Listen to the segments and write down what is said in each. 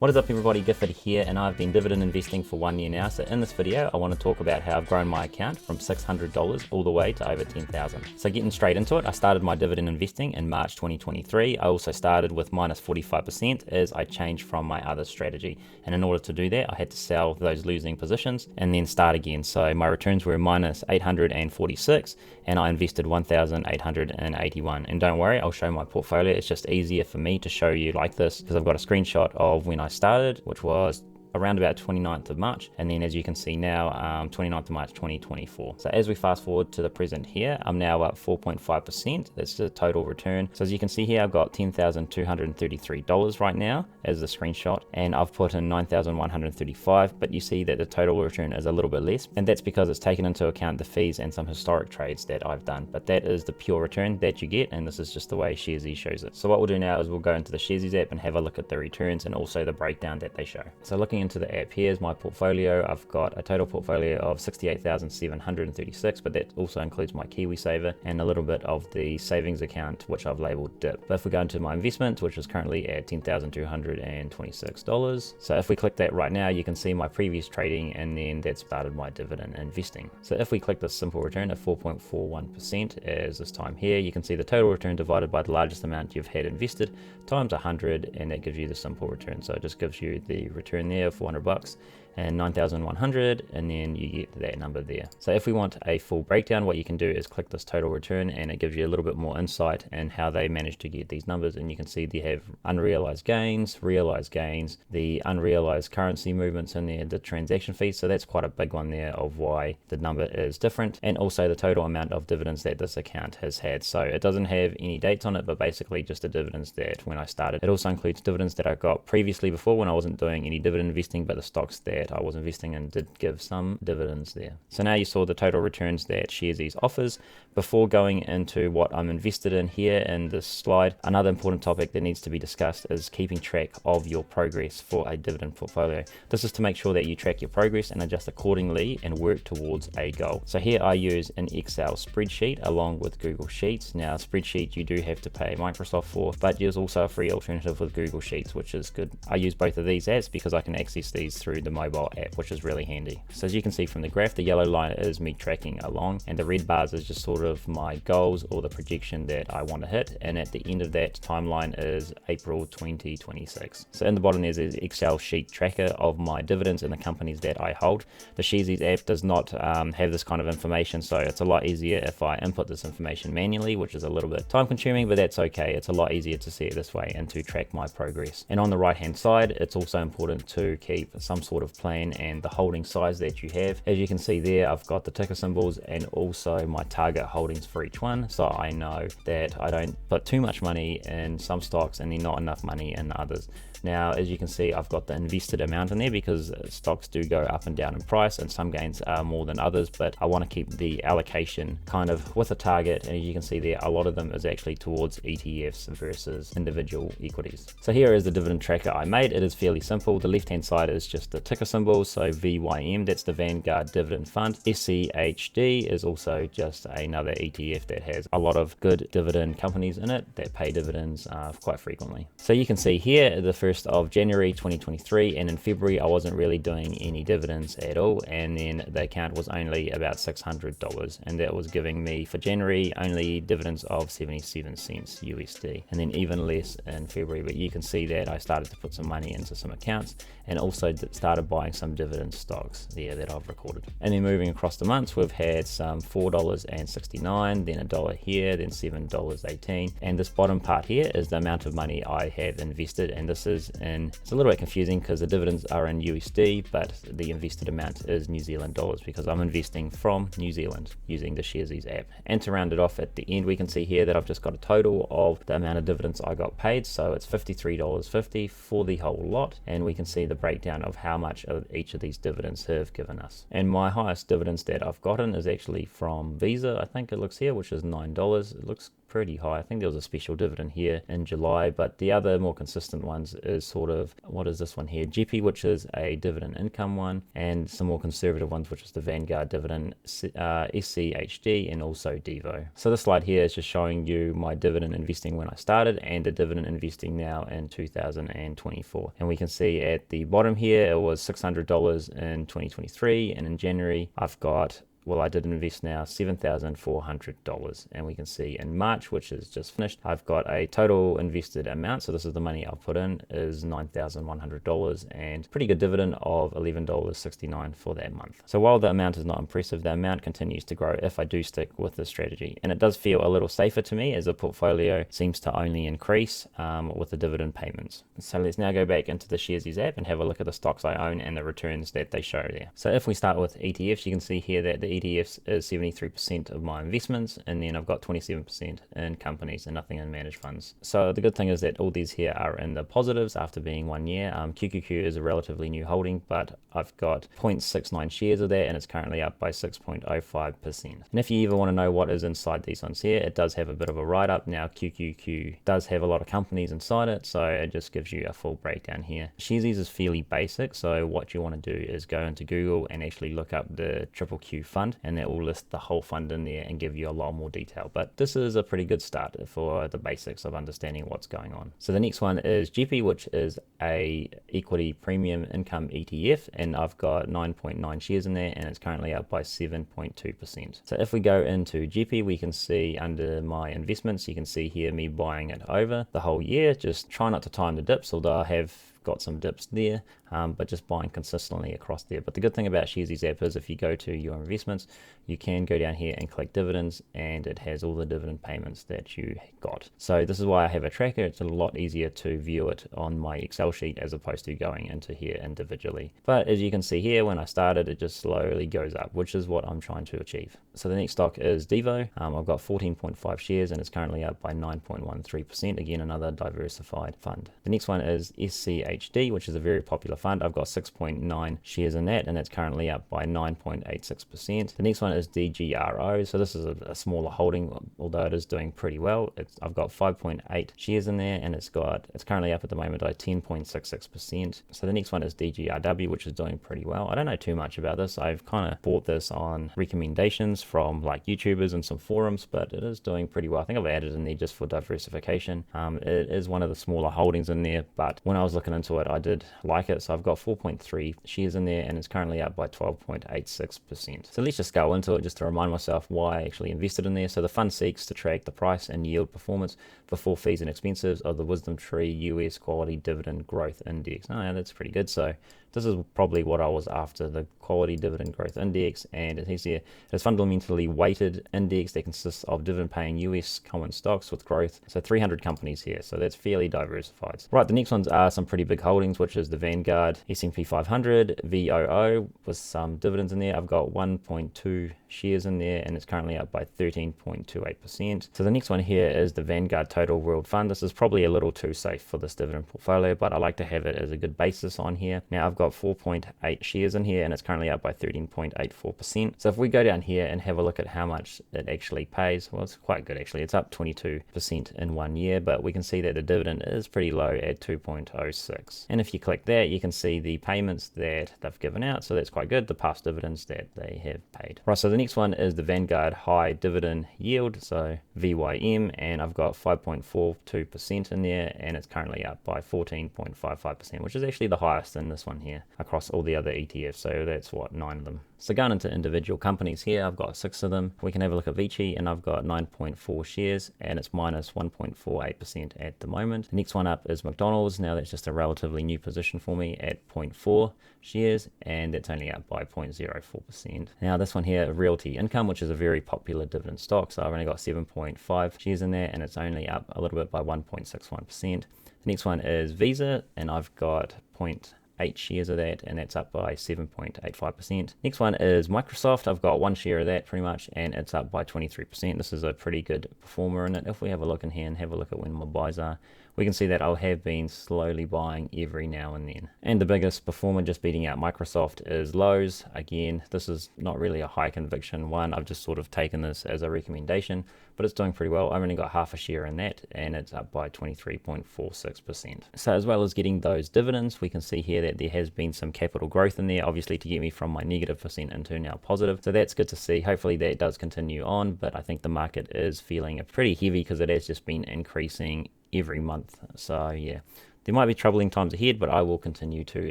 What is up everybody, Gifford here, and I've been dividend investing for 1 year now. So in this video I want to talk about how I've grown my account from $600 all the way to over $10,000. So getting straight into it, I started my dividend investing in March 2023. I also started with minus 45% as I changed from my other strategy, and in order to do that I had to sell those losing positions and then start again. So my returns were minus 846 and I invested 1,881. And don't worry, I'll show my portfolio. It's just easier for me to show you like this because I've got a screenshot of when I started, which was around about 29th of March, and then as you can see now 29th of March 2024. So as we fast forward to the present here, I'm now up 4.5%. That's the total return. So as you can see here, I've got $10,233 right now as the screenshot, and I've put in 9,135, but you see that the total return is a little bit less, and that's because it's taken into account the fees and some historic trades that I've done. But that is the pure return that you get, and this is just the way Sharesies shows it. So what we'll do now is we'll go into the Sharesies app and have a look at the returns and also the breakdown that they show. So looking into the app, here's my portfolio. I've got a total portfolio of 68,736, but that also includes my KiwiSaver and a little bit of the savings account, which I've labeled DIP. But if we go into my investments, which is currently at $10,226, so if we click that right now, you can see my previous trading, and then that started my dividend investing. So if we click the simple return of 4.41% as this time here, you can see the total return divided by the largest amount you've had invested times 100, and that gives you the simple return. So it just gives you the return there of $400 and 9,100, and then you get that number there. So if we want a full breakdown, what you can do is click this total return, and it gives you a little bit more insight in how they managed to get these numbers. And you can see they have unrealized gains, realized gains, the unrealized currency movements in there, the transaction fees. So that's quite a big one there of why the number is different, and also the total amount of dividends that this account has had. So it doesn't have any dates on it, but basically just the dividends that when I started. It also includes dividends that I got previously before when I wasn't doing any dividend investing, but the stocks that I was investing in did give some dividends there. So now you saw the total returns that Sharesies offers. Before going into what I'm invested in here in this slide, another important topic that needs to be discussed is keeping track of your progress for a dividend portfolio. This is to make sure that you track your progress and adjust accordingly and work towards a goal. So here I use an Excel spreadsheet along with Google Sheets. Now spreadsheet you do have to pay Microsoft for, but there's also a free alternative with Google Sheets, which is good. I use both of these apps because I can access these through the mobile app, which is really handy. So as you can see from the graph, the yellow line is me tracking along, and the red bars is just sort of my goals or the projection that I want to hit, and at the end of that timeline is April 2026. So in the bottom there's an Excel sheet tracker of my dividends and the companies that I hold. The Sharesies app does not have this kind of information, so it's a lot easier if I input this information manually, which is a little bit time consuming, but that's okay. It's a lot easier to see it this way and to track my progress. And on the right hand side, it's also important to keep some sort of plan and the holding size that you have. As you can see there, I've got the ticker symbols and also my target holdings for each one, so I know that I don't put too much money in some stocks and then not enough money in others. Now as you can see, I've got the invested amount in there because stocks do go up and down in price, and some gains are more than others, but I want to keep the allocation kind of with a target, and as you can see there, a lot of them is actually towards ETFs versus individual equities. So here is the dividend tracker I made. It is fairly simple. The left hand side is just the ticker symbols, so VYM, that's the Vanguard Dividend Fund. SCHD is also just another ETF that has a lot of good dividend companies in it that pay dividends quite frequently. So you can see here the 1st of January 2023, and in February I wasn't really doing any dividends at all, and then the account was only about $600, and that was giving me for January only dividends of 77 cents USD, and then even less in February. But you can see that I started to put some money into some accounts and also started buying some dividend stocks there that I've recorded. And then moving across the months, we've had some $4.69, then $1 here, then $7.18, and this bottom part here is the amount of money I have invested, and this is it's a little bit confusing because the dividends are in USD, but the invested amount is New Zealand dollars because I'm investing from New Zealand using the Sharesies app. And to round it off at the end, we can see here that I've just got a total of the amount of dividends I got paid, so it's $53.50 for the whole lot, and we can see the breakdown of how much of each of these dividends have given us. And my highest dividends that I've gotten is actually from Visa, I think it looks here, which is $9. It looks pretty high. I think there was a special dividend here in July, but the other more consistent ones is sort of, what is this one here? GP, which is a dividend income one, and some more conservative ones, which is the Vanguard dividend, SCHD, and also Devo. So this slide here is just showing you my dividend investing when I started and the dividend investing now in 2024. And we can see at the bottom here, it was $600 in 2023, and in January I've got, well, I did invest now $7,400, and we can see in March, which is just finished, I've got a total invested amount, so this is the money I'll put in, is $9,100, and pretty good dividend of $11.69 for that month. So while the amount is not impressive, the amount continues to grow if I do stick with the strategy, and it does feel a little safer to me as the portfolio seems to only increase with the dividend payments. So let's now go back into the Sharesies app and have a look at the stocks I own and the returns that they show there. So if we start with ETFs, you can see here that the ETFs is 73% of my investments, and then I've got 27% in companies and nothing in managed funds. So the good thing is that all these here are in the positives after being 1 year. QQQ is a relatively new holding, but I've got 0.69 shares of that, and it's currently up by 6.05%. And if you ever want to know what is inside these ones here, it does have a bit of a write-up. Now QQQ does have a lot of companies inside it, so it just gives you a full breakdown here. Sharesies is fairly basic, so what you want to do is go into Google and actually look up the QQQ fund, and that will list the whole fund in there and give you a lot more detail. But this is a pretty good start for the basics of understanding what's going on. So the next one is GP, which is a equity premium income ETF, and I've got 9.9 shares in there, and it's currently up by 7.2%. So if we go into GP, we can see under my investments, you can see here me buying it over the whole year. Just try not to time the dips, although I have got some dips there, but just buying consistently across there. But the good thing about Sharesies app is if you go to your investments, you can go down here and click dividends, and it has all the dividend payments that you got. So this is why I have a tracker. It's a lot easier to view it on my Excel sheet as opposed to going into here individually. But as you can see here, when I started, it just slowly goes up, which is what I'm trying to achieve. So the next stock is Devo. I've got 14.5 shares, and it's currently up by 9.13%. Again, another diversified fund. The next one is SCHD, which is a very popular fund. I've got 6.9 shares in that, and it's currently up by 9.86%. The next one is DGRO. So this is a smaller holding, although it is doing pretty well. I've got 5.8 shares in there, and it's currently up at the moment by 10.66%. So the next one is DGRW, which is doing pretty well. I don't know too much about this. I've kind of bought this on recommendations from like YouTubers and some forums, but it is doing pretty well. I think I've added in there just for diversification. It is one of the smaller holdings in there, but when I was looking into it, I did like it. So I've got 4.3 shares in there, and it's currently up by 12.86%. So let's just go into it just to remind myself why I actually invested in there. So the fund seeks to track the price and yield performance before fees and expenses of the Wisdom Tree US Quality Dividend Growth Index. Oh yeah, that's pretty good. So this is probably what I was after, the Quality Dividend Growth Index, and it says here, it is fundamentally weighted index that consists of dividend-paying US common stocks with growth. So 300 companies here, so that's fairly diversified. Right, the next ones are some pretty big holdings, which is the Vanguard S&P 500, VOO, with some dividends in there. I've got 1.2 shares in there, and it's currently up by 13.28%. So the next one here is the Vanguard Total World Fund. This is probably a little too safe for this dividend portfolio, but I like to have it as a good basis on here. Now I've got 4.8 shares in here, and it's currently up by 13.84%. So if we go down here and have a look at how much it actually pays, well, it's quite good actually. It's up 22% in 1 year, but we can see that the dividend is pretty low at 2.06. And if you click that, you can see the payments that they've given out. So that's quite good, the past dividends that they have paid. Right, so the next one is the Vanguard High Dividend Yield, so VYM, and I've got 5.42% in there, and it's currently up by 14.55%, which is actually the highest in this one here across all the other ETFs. So that's what, 9 of them. So going into individual companies here, I've got 6 of them. We can have a look at Vici, and I've got 9.4 shares, and it's minus 1.48% at the moment. The next one up is McDonald's. Now that's just a relatively new position for me at 0.4 shares, and it's only up by 0.04%. Now this one here, Realty Income, which is a very popular dividend stock. So I've only got 7.5 shares in there, and it's only up a little bit by 1.61%. The next one is Visa, and I've got 0.8 shares of that, and that's up by 7.85%. Next one is Microsoft. I've got 1 share of that pretty much, and it's up by 23%. This is a pretty good performer in it. If we have a look in here and have a look at when my buys are, we can see that I have been slowly buying every now and then. And the biggest performer, just beating out Microsoft, is Lowe's. Again, this is not really a high conviction one. I've just sort of taken this as a recommendation, but it's doing pretty well. I've only got half a share in that, and it's up by 23.46%. So as well as getting those dividends, we can see here that there has been some capital growth in there, obviously to get me from my -% into now positive. So that's good to see. Hopefully that does continue on, but I think the market is feeling pretty heavy because it has just been increasing every month. So yeah, there might be troubling times ahead, but I will continue to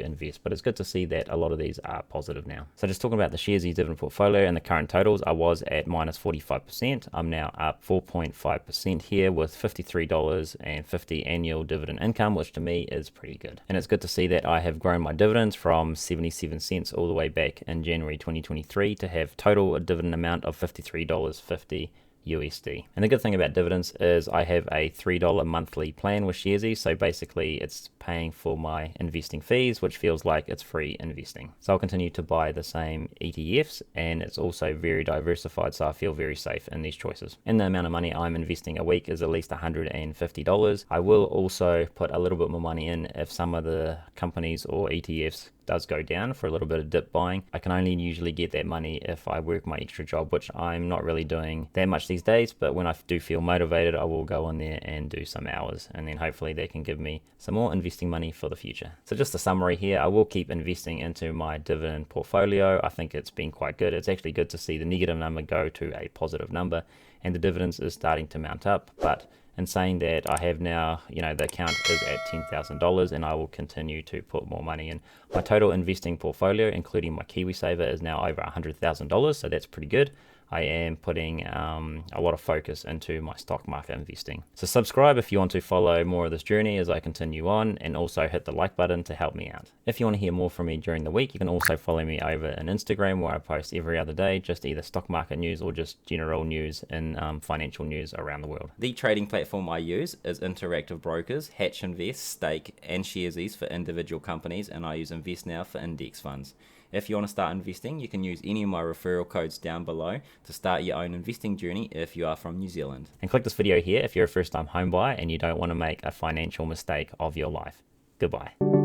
invest. But it's good to see that a lot of these are positive now. So just talking about the Sharesies dividend portfolio and the current totals, I was at -45%. I'm now up 4.5% here with $53.50 annual dividend income, which to me is pretty good. And it's good to see that I have grown my dividends from 77 cents all the way back in January 2023 to have total dividend amount of $53.50 USD. And the good thing about dividends is I have a $3 monthly plan with Sharesies, so basically it's paying for my investing fees, which feels like it's free investing. So I'll continue to buy the same ETFs, and it's also very diversified, so I feel very safe in these choices. And the amount of money I'm investing a week is at least $150. I will also put a little bit more money in if some of the companies or ETFs does go down for a little bit of dip buying. I can only usually get that money if I work my extra job, which I'm not really doing that much these days, but when I do feel motivated, I will go on there and do some hours, and then hopefully they can give me some more investing money for the future. So just a summary here, I will keep investing into my dividend portfolio. I think it's been quite good. It's actually good to see the negative number go to a positive number, and the dividends is starting to mount up. But in saying that, I have now, the account is at $10,000, and I will continue to put more money in. My total investing portfolio, including my KiwiSaver, is now over $100,000, so that's pretty good. I am putting a lot of focus into my stock market investing. So subscribe if you want to follow more of this journey as I continue on, and also hit the like button to help me out. If you want to hear more from me during the week, you can also follow me over on Instagram, where I post every other day, just either stock market news or just general news and financial news around the world. The trading platform I use is Interactive Brokers, Hatch Invest, Stake, and Sharesies for individual companies, and I use Investnow for index funds. If you want to start investing, you can use any of my referral codes down below to start your own investing journey if you are from New Zealand. And click this video here if you're a first-time home buyer and you don't want to make a financial mistake of your life. Goodbye.